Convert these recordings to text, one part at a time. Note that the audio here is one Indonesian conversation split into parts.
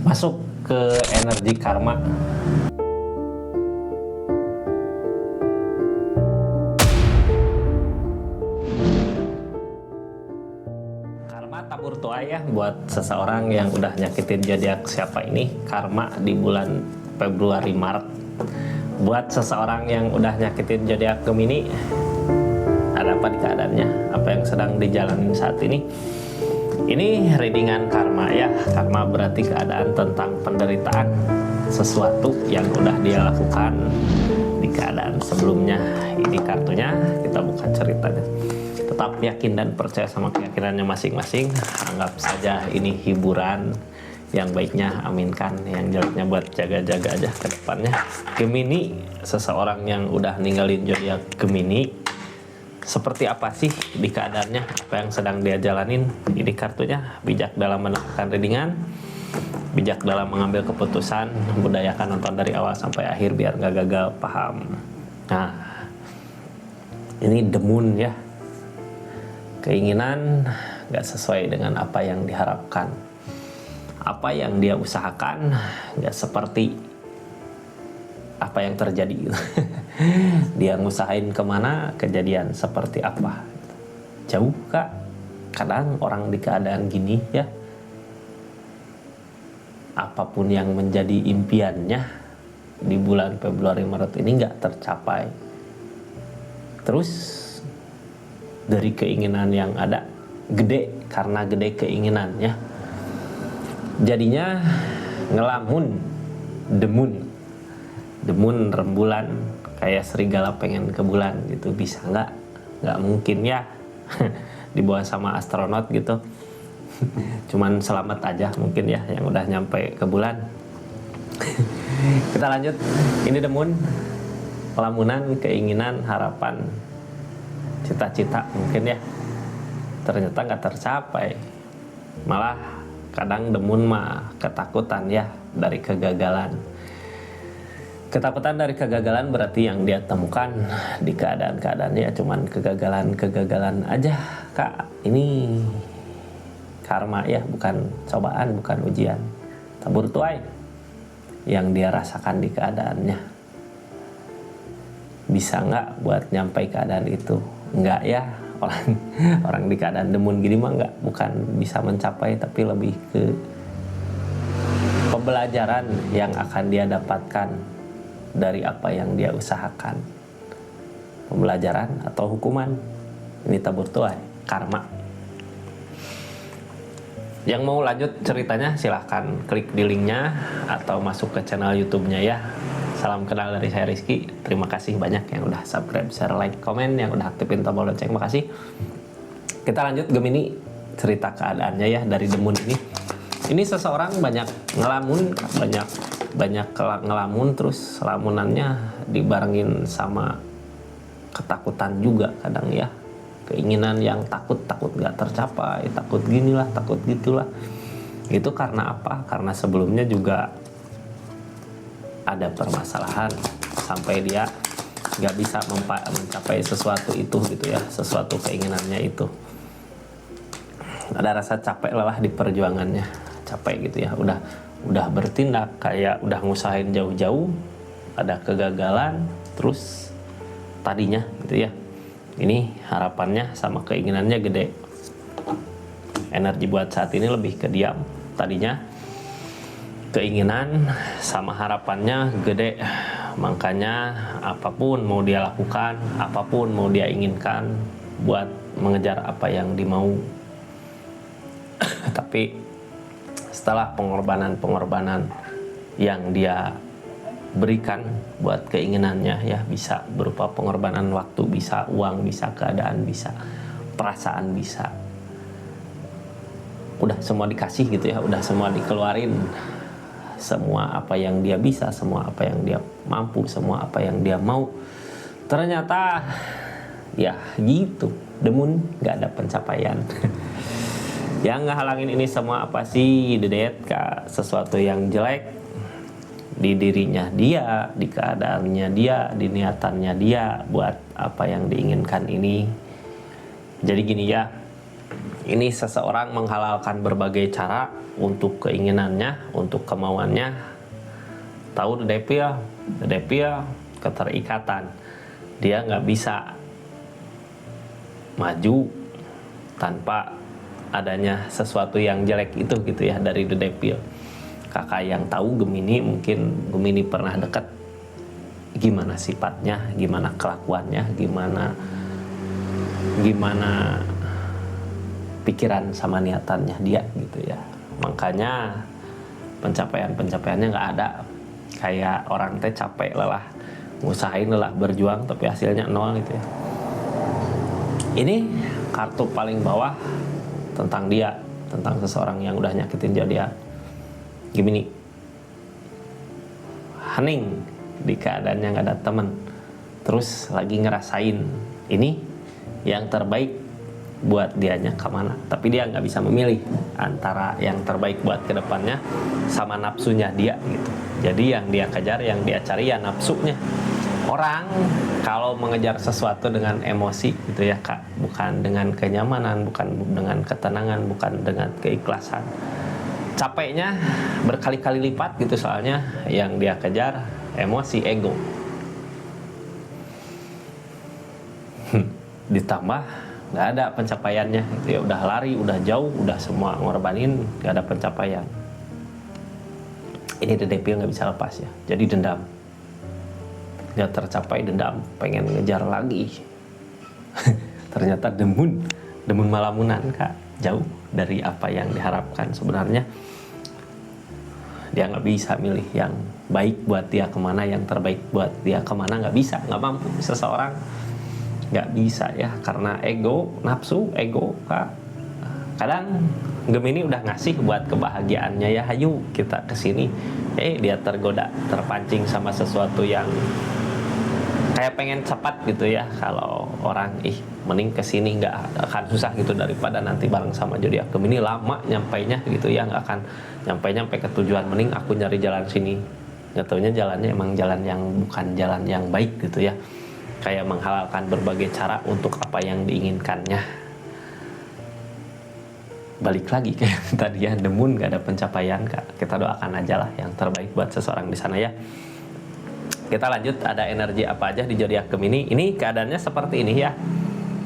Masuk ke energi karma. Karma tabur tuai ya buat seseorang yang udah nyakitin zodiak siapa ini. Karma di bulan Februari Maret. Buat seseorang yang udah nyakitin zodiak Gemini, ada apa di keadaannya? Apa yang sedang dijalani saat ini? Ini readingan karma ya. Karma berarti keadaan tentang penderitaan sesuatu yang udah dia lakukan di keadaan sebelumnya. Ini kartunya, kita buka ceritanya. Tetap yakin dan percaya sama keyakinannya masing-masing. Anggap saja ini hiburan. Yang baiknya aminkan, yang jeleknya buat jaga-jaga aja ke depannya. Gemini, seseorang yang udah ninggalin zodiak Gemini, seperti apa sih di keadaannya, apa yang sedang dia jalanin. Ini kartunya, bijak dalam menentukan readingan, bijak dalam mengambil keputusan, budayakan nonton dari awal sampai akhir biar nggak gagal paham. Nah, ini The Moon ya, keinginan nggak sesuai dengan apa yang diharapkan, apa yang dia usahakan nggak seperti apa yang terjadi. Dia ngusahain kemana, kejadian seperti apa. Jauh kak, kadang orang di keadaan gini ya, apapun yang menjadi impiannya di bulan Februari Maret ini nggak tercapai. Terus dari keinginan yang ada gede, karena gede keinginannya, jadinya ngelamun. The Moon rembulan, kayak serigala pengen ke bulan gitu. Bisa nggak mungkin ya. Dibawa sama astronot gitu. Cuman selamat aja mungkin ya yang udah nyampe ke bulan. Kita lanjut. Ini The Moon, lamunan, keinginan, harapan, cita-cita mungkin ya, ternyata nggak tercapai. Malah kadang The Moon mah ketakutan ya dari kegagalan. Ketakutan dari kegagalan berarti yang dia temukan di keadaan-keadaannya ya cuman kegagalan aja kak. Ini karma ya, bukan cobaan, bukan ujian. Tabur tuai yang dia rasakan di keadaannya. Bisa nggak buat nyampai keadaan itu? Nggak ya. Orang di keadaan The Moon gini mah nggak, bukan bisa mencapai, tapi lebih ke pembelajaran yang akan dia dapatkan dari apa yang dia usahakan. Pembelajaran atau hukuman. Ini tabur tuai, karma. Yang mau lanjut ceritanya silahkan klik di linknya atau masuk ke channel YouTube-nya ya. Salam kenal dari saya Rizky. Terima kasih banyak yang udah subscribe, share, like, komen, yang udah aktifin tombol lonceng. Makasih. Kita lanjut Gemini, cerita keadaannya ya dari The Moon ini. Ini seseorang banyak ngelamun, banyak ngelamun, terus lamunannya dibarengin sama ketakutan juga kadang ya. Keinginan yang takut gak tercapai, takut ginilah, takut gitulah. Itu karena apa? Karena sebelumnya juga ada permasalahan sampai dia gak bisa mencapai sesuatu itu gitu ya, sesuatu keinginannya itu. Ada rasa capek lelah di perjuangannya, capek gitu ya, udah bertindak, kayak udah ngusahain jauh-jauh, ada kegagalan, terus tadinya gitu ya, ini harapannya sama keinginannya gede. Energi buat saat ini lebih ke diam. Tadinya keinginan sama harapannya gede, makanya apapun mau dia lakukan, apapun mau dia inginkan buat mengejar apa yang dimau. Tapi setelah pengorbanan yang dia berikan buat keinginannya ya, bisa berupa pengorbanan waktu, bisa uang, bisa keadaan, bisa perasaan, bisa udah semua dikasih gitu ya, udah semua dikeluarin, semua apa yang dia bisa, semua apa yang dia mampu, semua apa yang dia mau. Ternyata ya gitu, The Moon gak ada pencapaian. Yang ngehalangin ini semua apa sih? Dedet kak, sesuatu yang jelek di dirinya dia, di keadaannya dia, di niatannya dia buat apa yang diinginkan ini. Jadi gini ya, Ini seseorang menghalalkan berbagai cara untuk keinginannya, untuk kemauannya. Tahu the devil, keterikatan. Dia nggak bisa maju tanpa adanya sesuatu yang jelek itu gitu ya dari the devil. Kakak yang tahu Gemini, mungkin Gemini pernah dekat, gimana sifatnya, gimana kelakuannya, gimana pikiran sama niatannya dia gitu ya. Makanya pencapaiannya nggak ada. Kayak orang teh capek lelah, ngusahain lelah berjuang tapi hasilnya nol gitu ya. Ini kartu paling bawah tentang dia, tentang seseorang yang udah nyakitin dia. Gemini, hening di keadaannya nggak ada temen, terus lagi ngerasain ini yang terbaik buat dianya kemana, tapi dia nggak bisa memilih antara yang terbaik buat kedepannya sama nafsunya dia gitu. Jadi yang dia kejar, yang dia cari ya nafsunya. Orang kalau mengejar sesuatu dengan emosi gitu ya Kak, bukan dengan kenyamanan, bukan dengan ketenangan, bukan dengan keikhlasan, capeknya berkali-kali lipat gitu. Soalnya yang dia kejar emosi, ego. Ditambah nggak ada pencapaiannya gitu ya, udah lari, udah jauh, udah semua ngorbanin, nggak ada pencapaian. Ini the devil nggak bisa lepas ya, jadi dendam. Nggak tercapai, dendam, pengen ngejar lagi. Ternyata demun malamunan Kak, jauh dari apa yang diharapkan. Sebenarnya dia nggak bisa milih yang baik buat dia kemana, yang terbaik buat dia kemana, nggak bisa, nggak mampu. Seseorang nggak bisa ya, karena ego, nafsu, ego Kak. Kadang Gemini udah ngasih buat kebahagiaannya ya, hayu kita kesini, dia tergoda, terpancing sama sesuatu yang kayak pengen cepat gitu ya. Kalau orang mending kesini, nggak akan susah gitu daripada nanti bareng sama zodiak Gemini lama nyampainya gitu ya, nggak akan nyampe ke tujuan. Mending aku nyari jalan sini, nggak taunya jalannya emang jalan yang bukan jalan yang baik gitu ya, kayak menghalalkan berbagai cara untuk apa yang diinginkannya. Balik lagi kayak tadi ya, demun, nggak ada pencapaian Kak. Kita doakan aja lah yang terbaik buat seseorang di sana ya. Kita lanjut, ada energi apa aja di zodiak Gemini. Ini keadaannya seperti ini ya.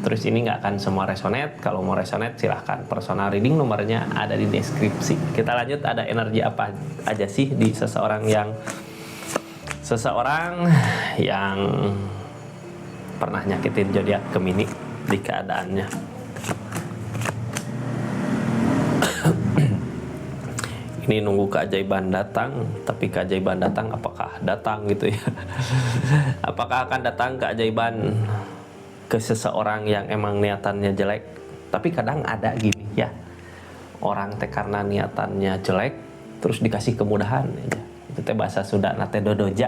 Terus ini nggak akan semua resonate. Kalau mau resonate silahkan personal reading, nomornya ada di deskripsi. Kita lanjut, ada energi apa aja sih di seseorang yang pernah nyakitin zodiak Gemini di keadaannya. Ini nunggu keajaiban datang, tapi keajaiban datang apakah datang gitu ya? Apakah akan datang keajaiban ke seseorang yang emang niatannya jelek? Tapi kadang ada gini ya, orang teh karena niatannya jelek terus dikasih kemudahan aja. Itu teh bahasa Sunda nate dodoja.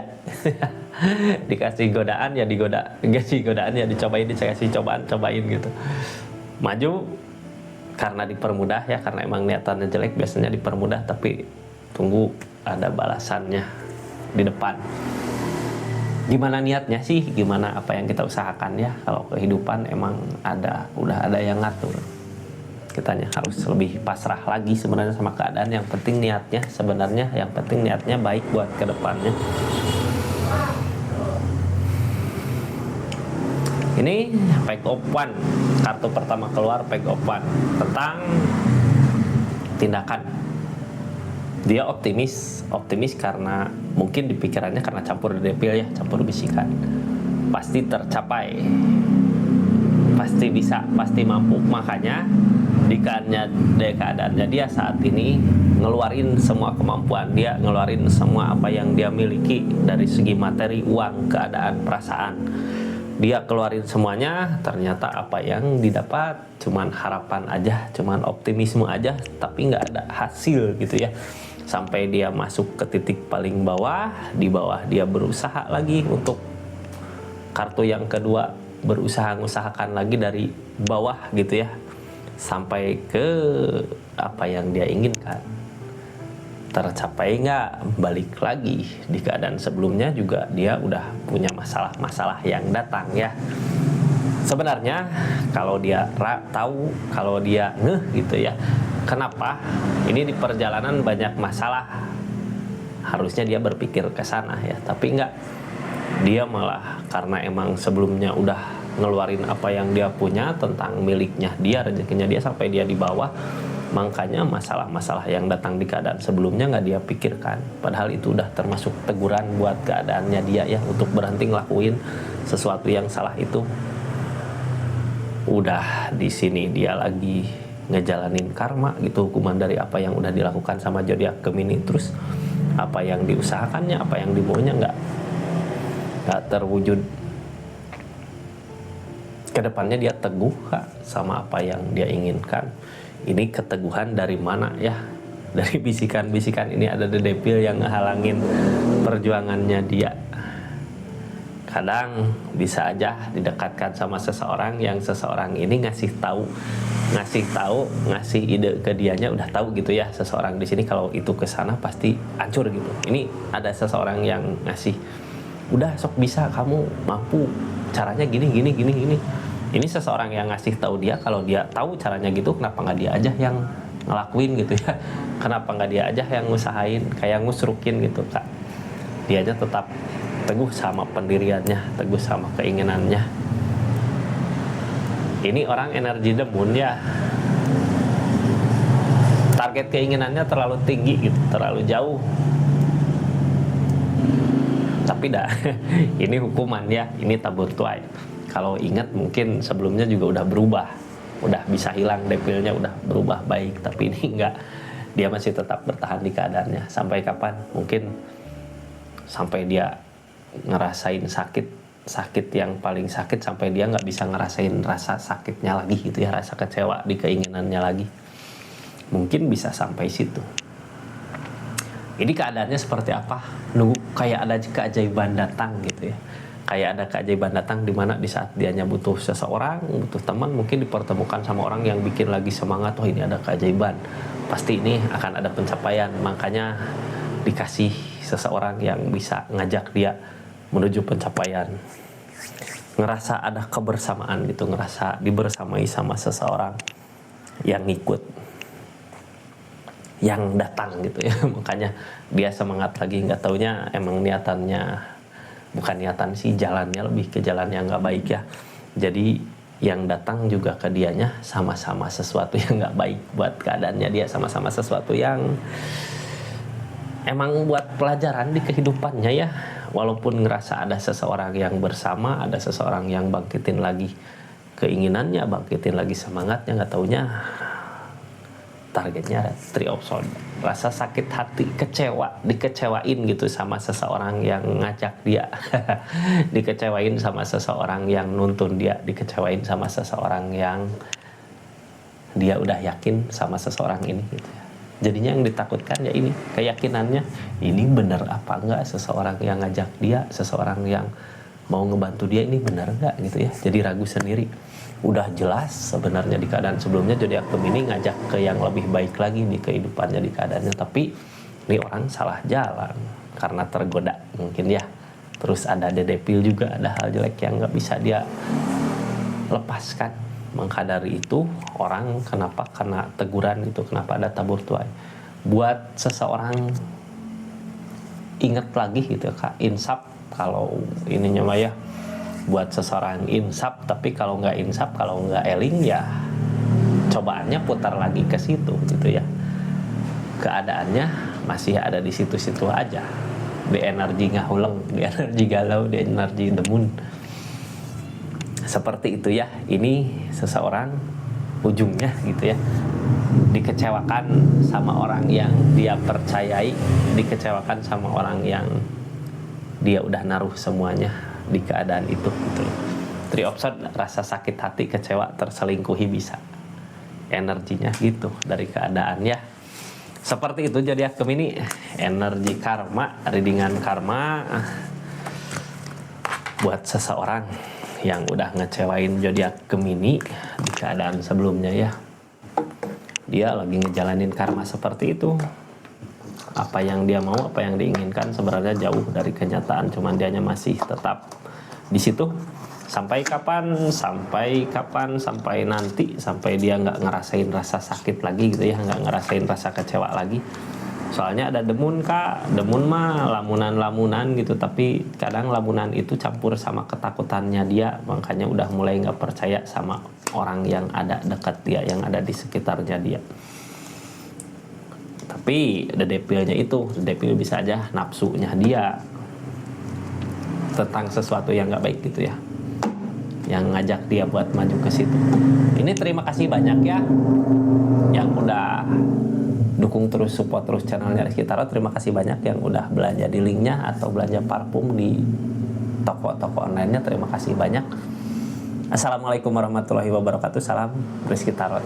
Dikasih godaan ya digoda, dikasih godaan ya dicobain, dikasih cobaan cobain gitu. Maju karena dipermudah ya, karena emang niatannya jelek biasanya dipermudah, tapi tunggu ada balasannya di depan. Gimana niatnya sih, gimana apa yang kita usahakan ya. Kalau kehidupan emang udah ada yang ngatur. Kitanya harus lebih pasrah lagi sebenarnya sama keadaan. Yang penting niatnya, sebenarnya yang penting niatnya baik buat kedepannya. Ini Page of Wands, kartu pertama keluar Page of Wands, tentang tindakan. Dia optimis karena mungkin di pikirannya karena campur devil ya, campur bisikan. Pasti tercapai, pasti bisa, pasti mampu. Makanya di keadaannya dia saat ini ngeluarin semua kemampuan dia, ngeluarin semua apa yang dia miliki dari segi materi, uang, keadaan, perasaan. Dia keluarin semuanya, ternyata apa yang didapat cuman harapan aja, cuman optimisme aja, tapi nggak ada hasil gitu ya. Sampai dia masuk ke titik paling bawah, di bawah dia berusaha lagi untuk kartu yang kedua, mengusahakan lagi dari bawah gitu ya, sampai ke apa yang dia inginkan. Tercapai nggak, balik lagi di keadaan sebelumnya juga dia udah punya masalah-masalah yang datang ya. Sebenarnya kalau dia tahu, kalau dia ngeh gitu ya, kenapa ini di perjalanan banyak masalah, harusnya dia berpikir ke sana ya, tapi enggak, dia malah karena emang sebelumnya udah ngeluarin apa yang dia punya tentang miliknya dia, rezekinya dia sampai dia di bawah, makanya masalah-masalah yang datang di keadaan sebelumnya nggak dia pikirkan, padahal itu udah termasuk teguran buat keadaannya dia ya, untuk berhenti ngelakuin sesuatu yang salah itu. Udah di sini dia lagi ngejalanin karma gitu, hukuman dari apa yang udah dilakukan sama zodiak Gemini, terus apa yang diusahakannya, apa yang dimaunya nggak terwujud. Kedepannya dia teguh Kak, sama apa yang dia inginkan. Ini keteguhan dari mana ya? Dari bisikan-bisikan ini ada The Devil yang ngehalangin perjuangannya dia. Kadang bisa aja didekatkan sama seseorang yang seseorang ini ngasih ide ke dianya, udah tahu gitu ya seseorang di sini kalau itu ke sana pasti hancur gitu. Ini ada seseorang yang ngasih, udah sok bisa, kamu mampu, caranya gini. Ini seseorang yang ngasih tahu dia, kalau dia tahu caranya gitu, kenapa nggak dia aja yang ngelakuin gitu ya? Kenapa nggak dia aja yang ngusahain, kayak ngusrukin gitu Kak? Dia aja tetap teguh sama pendiriannya, teguh sama keinginannya. Ini orang energi The Moon ya, target keinginannya terlalu tinggi gitu, terlalu jauh. Tapi dah, ini hukuman ya, ini tabur tuai. Kalau ingat mungkin sebelumnya juga udah berubah, udah bisa hilang devilnya, udah berubah baik. Tapi ini enggak, dia masih tetap bertahan di keadaannya. Sampai kapan? Mungkin sampai dia ngerasain sakit yang paling sakit, sampai dia nggak bisa ngerasain rasa sakitnya lagi gitu ya, rasa kecewa di keinginannya lagi. Mungkin bisa sampai situ. Ini keadaannya seperti apa? Nunggu kayak ada keajaiban datang gitu ya. Kayak ada keajaiban datang di mana di saat dianya butuh seseorang, butuh teman, mungkin dipertemukan sama orang yang bikin lagi semangat. Oh, ini ada keajaiban, pasti ini akan ada pencapaian. Makanya dikasih seseorang yang bisa ngajak dia menuju pencapaian. Ngerasa ada kebersamaan gitu, ngerasa dibersamai sama seseorang yang ngikut, yang datang gitu ya. Makanya dia semangat lagi, nggak taunya emang niatannya, bukan niatan sih, jalannya lebih ke jalan yang nggak baik ya. Jadi yang datang juga ke dianya sama-sama sesuatu yang nggak baik buat keadaannya dia, sama-sama sesuatu yang emang buat pelajaran di kehidupannya ya. Walaupun ngerasa ada seseorang yang bersama, ada seseorang yang bangkitin lagi keinginannya, bangkitin lagi semangatnya, nggak taunya targetnya Three of Swords. Rasa sakit hati, kecewa, dikecewain gitu sama seseorang yang ngajak dia. Dikecewain sama seseorang yang nuntun dia, dikecewain sama seseorang yang dia udah yakin sama seseorang ini gitu ya. Jadinya yang ditakutkan ya ini, keyakinannya ini benar apa enggak, seseorang yang ngajak dia, seseorang yang mau ngebantu dia ini benar enggak gitu ya. Jadi ragu sendiri. Udah jelas sebenarnya di keadaan sebelumnya zodiak Gemini ngajak ke yang lebih baik lagi di kehidupannya, di keadaannya, tapi ini orang salah jalan karena tergoda mungkin ya. Terus ada The Devil juga, ada hal jelek yang nggak bisa dia lepaskan. Maka dari itu orang kenapa kena teguran gitu, kenapa ada tabur tuai. Buat seseorang ingat lagi gitu Kak, insaf kalau ininya mah ya. Buat seseorang insaf, tapi kalau nggak insaf, kalau nggak eling ya cobaannya putar lagi ke situ gitu ya. Keadaannya masih ada di situ-situ aja. Di energi ngahuleng, di energi galau, di energi The Moon. Seperti itu ya. Ini seseorang ujungnya gitu ya, dikecewakan sama orang yang dia percayai, dikecewakan sama orang yang dia udah naruh semuanya di keadaan itu gitu. Three of Swords, rasa sakit hati, kecewa, terselingkuhi bisa. Energinya gitu dari keadaan ya. Seperti itu zodiak Gemini, energi karma, readingan karma buat seseorang yang udah ngecewain zodiak Gemini di keadaan sebelumnya ya. Dia lagi ngejalanin karma seperti itu. Apa yang dia mau, apa yang diinginkan sebenarnya jauh dari kenyataan, cuman dianya masih tetap di situ Sampai kapan? Sampai nanti, sampai dia nggak ngerasain rasa sakit lagi gitu ya, nggak ngerasain rasa kecewa lagi. Soalnya ada demun kak, demun mah lamunan-lamunan gitu, tapi kadang lamunan itu campur sama ketakutannya dia, makanya udah mulai nggak percaya sama orang yang ada dekat dia, yang ada di sekitarnya dia. Tapi the devil-nya itu, the devil bisa aja nafsunya dia tentang sesuatu yang nggak baik gitu ya, yang ngajak dia buat maju ke situ. Ini terima kasih banyak ya yang udah dukung terus, support terus channelnya Rizky Tarot. Terima kasih banyak yang udah belanja di linknya atau belanja parfum di toko-toko online-nya. Terima kasih banyak. Assalamualaikum warahmatullahi wabarakatuh. Salam Rizky Tarot.